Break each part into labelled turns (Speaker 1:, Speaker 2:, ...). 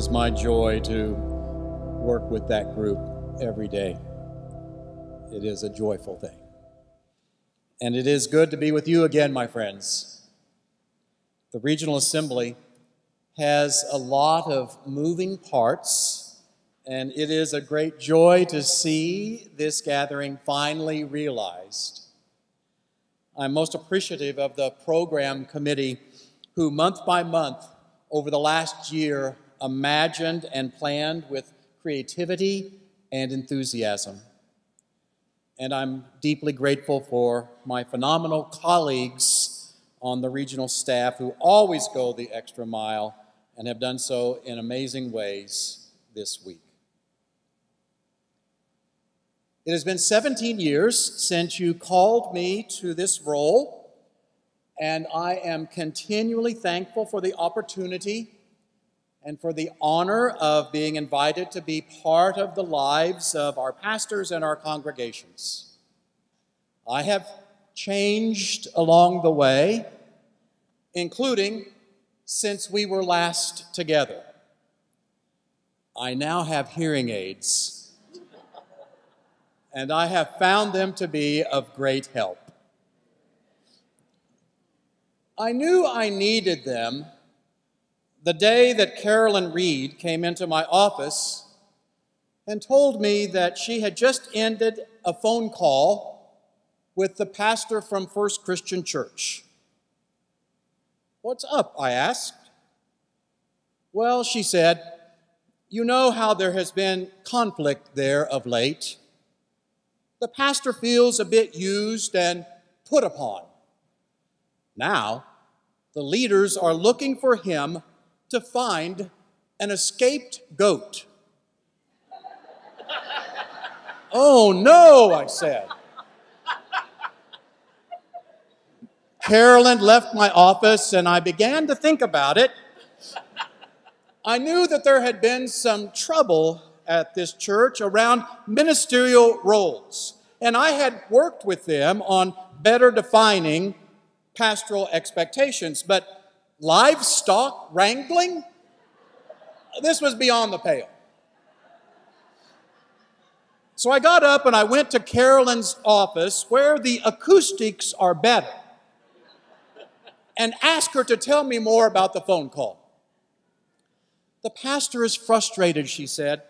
Speaker 1: is my joy to work with that group every day. It is a joyful thing. And it is good to be with you again, my friends. The Regional Assembly has a lot of moving parts, and it is a great joy to see this gathering finally realized. I'm most appreciative of the program committee who month by month over the last year imagined and planned with creativity and enthusiasm. And I'm deeply grateful for my phenomenal colleagues on the regional staff who always go the extra mile and have done so in amazing ways this week. It has been 17 years since you called me to this role, and I am continually thankful for the opportunity and for the honor of being invited to be part of the lives of our pastors and our congregations. I have changed along the way, including since we were last together. I now have hearing aids, and I have found them to be of great help. I knew I needed them the day that Carolyn Reed came into my office and told me that she had just ended a phone call with the pastor from First Christian Church. "What's up?" I asked. "Well," she said, "you know how there has been conflict there of late. The pastor feels a bit used and put upon. Now, the leaders are looking for him to find an escaped goat." "Oh no," I said. Carolyn left my office and I began to think about it. I knew that there had been some trouble at this church around ministerial roles, and I had worked with them on better defining pastoral expectations, but livestock wrangling? This was beyond the pale. So I got up and I went to Carolyn's office where the acoustics are better and asked her to tell me more about the phone call. "The pastor is frustrated," she said.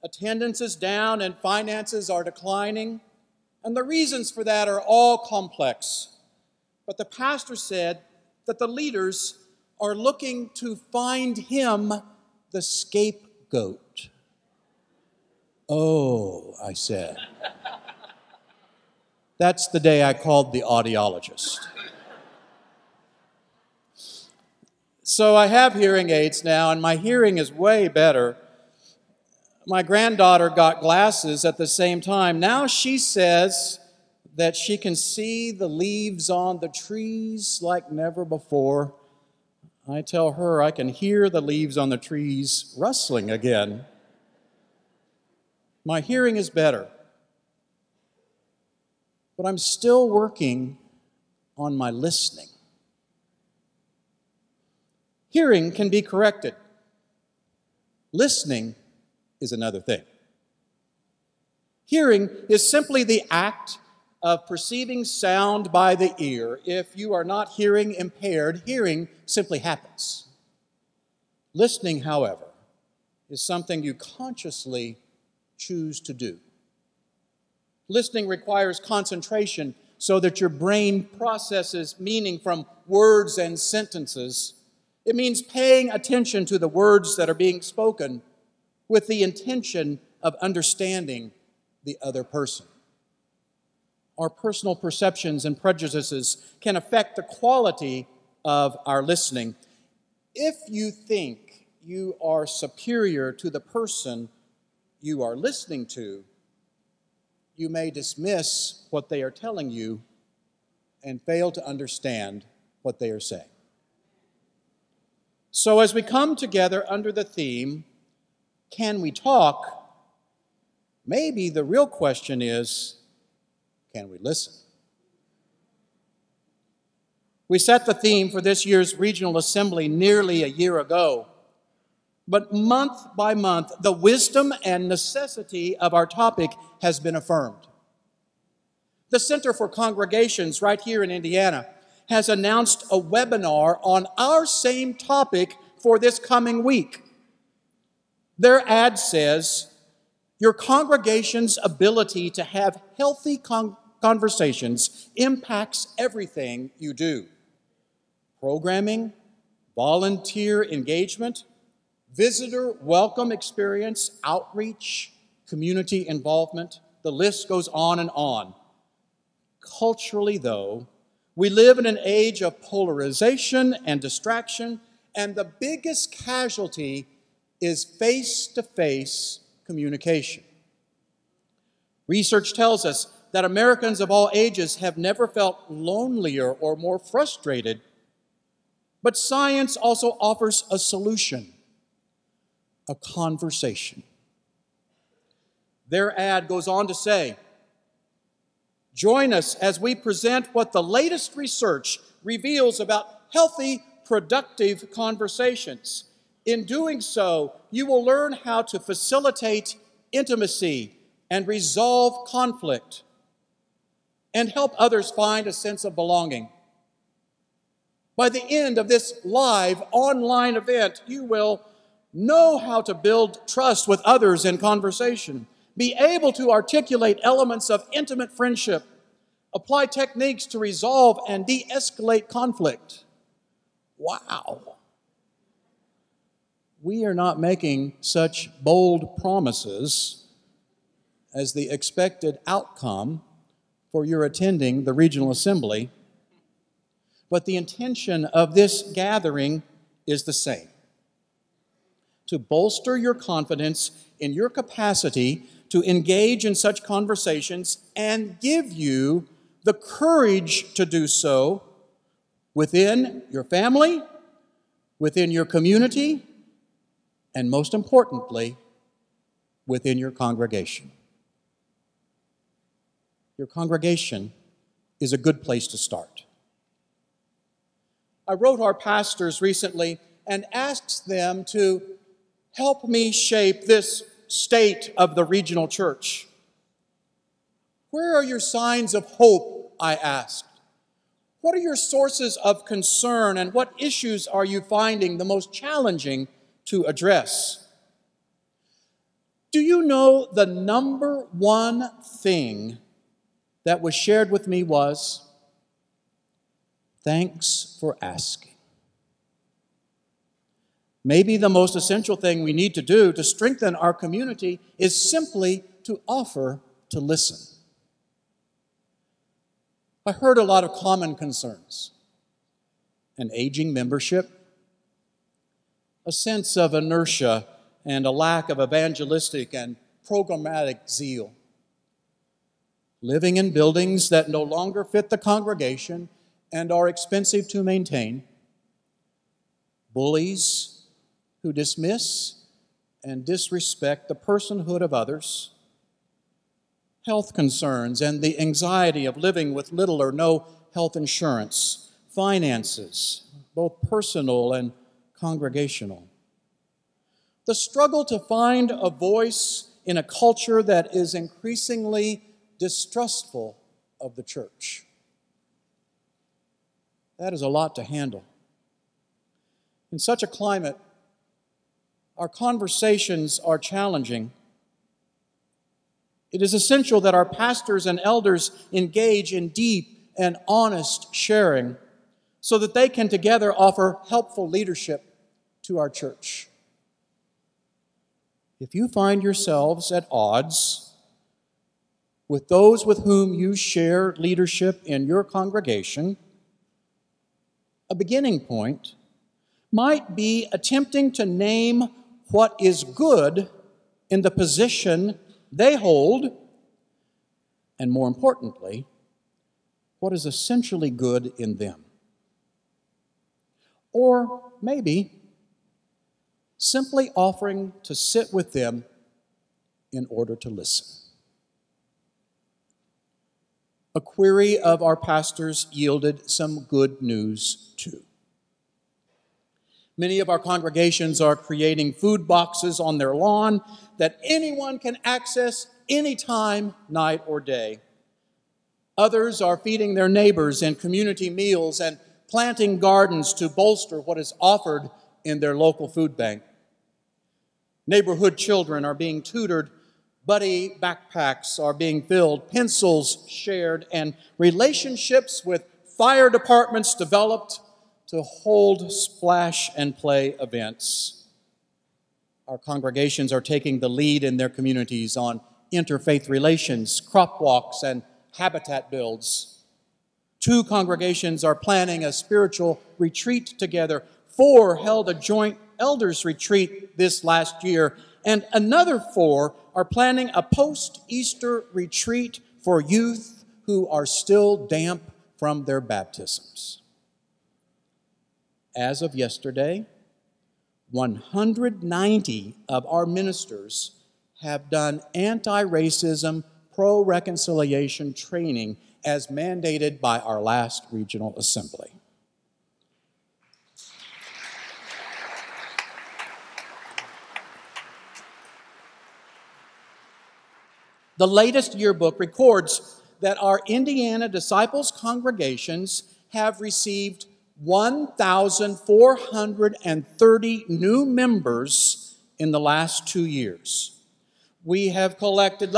Speaker 1: "Attendance is down and finances are declining, and the reasons for that are all complex. But the pastor said that the leaders are looking to find him the scapegoat." "Oh," I said. That's the day I called the audiologist. So I have hearing aids now, and my hearing is way better. My granddaughter got glasses at the same time. Now she says that she can see the leaves on the trees like never before. I tell her I can hear the leaves on the trees rustling again. My hearing is better, but I'm still working on my listening. Hearing can be corrected. Listening is another thing. Hearing is simply the act of perceiving sound by the ear. If you are not hearing impaired, hearing simply happens. Listening, however, is something you consciously choose to do. Listening requires concentration so that your brain processes meaning from words and sentences. It means paying attention to the words that are being spoken with the intention of understanding the other person. Our personal perceptions and prejudices can affect the quality of our listening. If you think you are superior to the person you are listening to, you may dismiss what they are telling you and fail to understand what they are saying. So as we come together under the theme, "Can we talk?" maybe the real question is, can we listen? We set the theme for this year's Regional Assembly nearly a year ago. But month by month, the wisdom and necessity of our topic has been affirmed. The Center for Congregations right here in Indiana has announced a webinar on our same topic for this coming week. Their ad says, "Your congregation's ability to have healthy conversations impacts everything you do. Programming, volunteer engagement, visitor welcome experience, outreach, community involvement, the list goes on and on." Culturally, though, we live in an age of polarization and distraction, and the biggest casualty is face-to-face communication. Research tells us that Americans of all ages have never felt lonelier or more frustrated, but science also offers a solution: a conversation. Their ad goes on to say, "Join us as we present what the latest research reveals about healthy, productive conversations. In doing so, you will learn how to facilitate intimacy and resolve conflict and help others find a sense of belonging. By the end of this live online event, you will know how to build trust with others in conversation, be able to articulate elements of intimate friendship, apply techniques to resolve and de-escalate conflict." Wow. We are not making such bold promises as the expected outcome for your attending the Regional Assembly, but the intention of this gathering is the same: to bolster your confidence in your capacity to engage in such conversations and give you the courage to do so within your family, within your community, and most importantly, within your congregation. Your congregation is a good place to start. I wrote our pastors recently and asked them to help me shape this state of the regional church. Where are your signs of hope, I asked. What are your sources of concern, and what issues are you finding the most challenging to address? Do you know the number one thing that was shared with me was, "Thanks for asking." Maybe the most essential thing we need to do to strengthen our community is simply to offer to listen. I heard a lot of common concerns: an aging membership, a sense of inertia and a lack of evangelistic and programmatic zeal, living in buildings that no longer fit the congregation and are expensive to maintain, bullies who dismiss and disrespect the personhood of others, health concerns and the anxiety of living with little or no health insurance, finances, both personal and congregational. The struggle to find a voice in a culture that is increasingly distrustful of the church. That is a lot to handle. In such a climate, our conversations are challenging. It is essential that our pastors and elders engage in deep and honest sharing so that they can together offer helpful leadership to our church. If you find yourselves at odds with those with whom you share leadership in your congregation, a beginning point might be attempting to name what is good in the position they hold, and more importantly, what is essentially good in them. Or maybe simply offering to sit with them in order to listen. A query of our pastors yielded some good news too. Many of our congregations are creating food boxes on their lawn that anyone can access anytime, night or day. Others are feeding their neighbors in community meals and planting gardens to bolster what is offered in their local food bank. Neighborhood children are being tutored, buddy backpacks are being filled, pencils shared, and relationships with fire departments developed to hold splash and play events. Our congregations are taking the lead in their communities on interfaith relations, crop walks, and habitat builds. 2 congregations are planning a spiritual retreat together. 4 held a joint elders retreat this last year, and another 4 are planning a post-Easter retreat for youth who are still damp from their baptisms. As of yesterday, 190 of our ministers have done anti-racism, pro-reconciliation training as mandated by our last regional assembly. The latest yearbook records that our Indiana Disciples congregations have received 1,430 new members in the last 2 years. We have collected,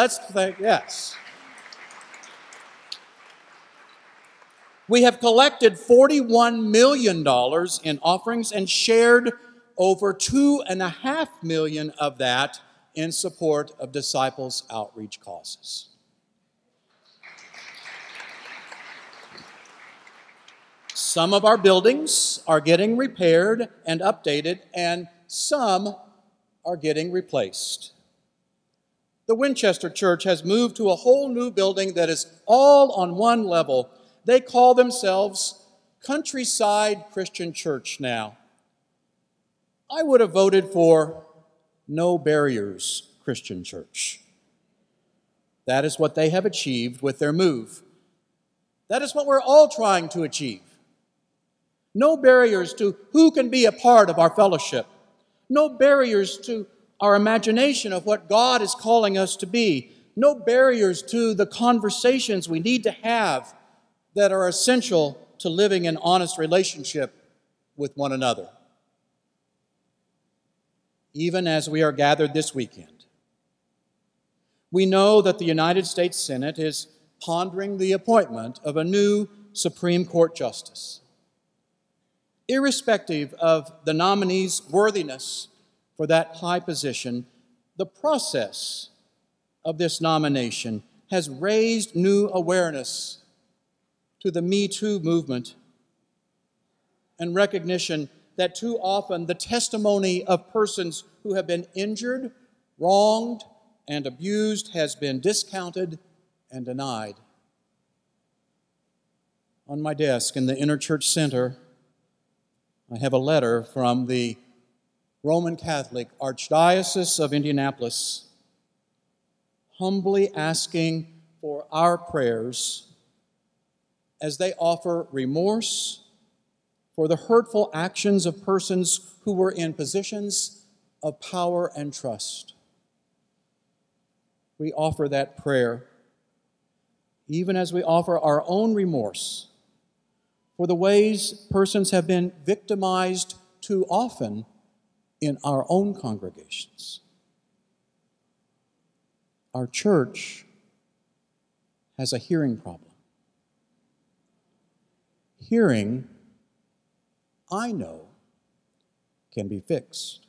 Speaker 1: We have collected $41 million in offerings and shared over $2.5 million of that in support of disciples' outreach causes. Some of our buildings are getting repaired and updated, and some are getting replaced. The Winchester Church has moved to a whole new building that is all on one level. They call themselves Countryside Christian Church now. I would have voted for No Barriers Christian Church. That is what they have achieved with their move. That is what we're all trying to achieve. No barriers to who can be a part of our fellowship. No barriers to our imagination of what God is calling us to be. No barriers to the conversations we need to have that are essential to living an honest relationship with one another. Even as we are gathered this weekend, we know that the United States Senate is pondering the appointment of a new Supreme Court justice. Irrespective of the nominee's worthiness for that high position, the process of this nomination has raised new awareness to the Me Too movement and recognition that too often the testimony of persons who have been injured, wronged, and abused has been discounted and denied. On my desk in the Interchurch Center, I have a letter from the Roman Catholic Archdiocese of Indianapolis, humbly asking for our prayers as they offer remorse for the hurtful actions of persons who were in positions of power and trust. We offer that prayer, even as we offer our own remorse for the ways persons have been victimized too often in our own congregations. Our church has a hearing problem. Hearing, I know, can be fixed.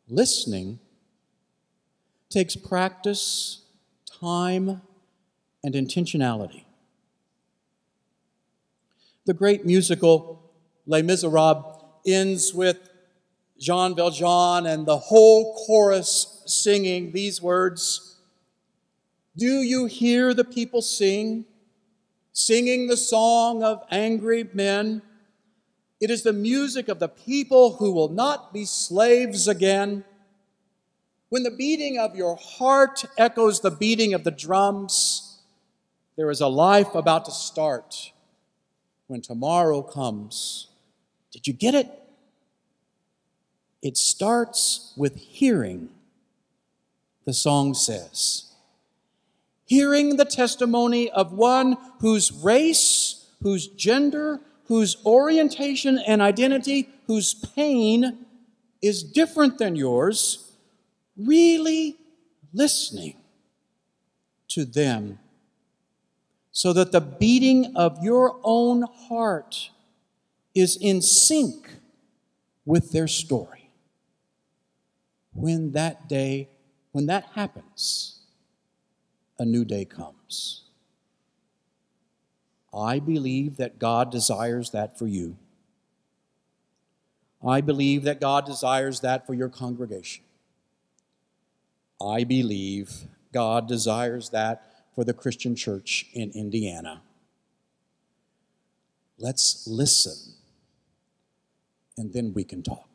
Speaker 1: Listening takes practice, time, and intentionality. The great musical Les Miserables ends with Jean Valjean and the whole chorus singing these words, "Do you hear the people sing, singing the song of angry men? It is the music of the people who will not be slaves again. When the beating of your heart echoes the beating of the drums, there is a life about to start when tomorrow comes Did you get it? It starts with hearing, the song says. Hearing the testimony of one whose race, whose gender, whose orientation and identity, whose pain is different than yours, really listening to them so that the beating of your own heart is in sync with their story. When that happens, a new day comes. I believe that God desires that for you. I believe that God desires that for your congregation. I believe God desires that for the Christian church in Indiana. Let's listen, and then we can talk.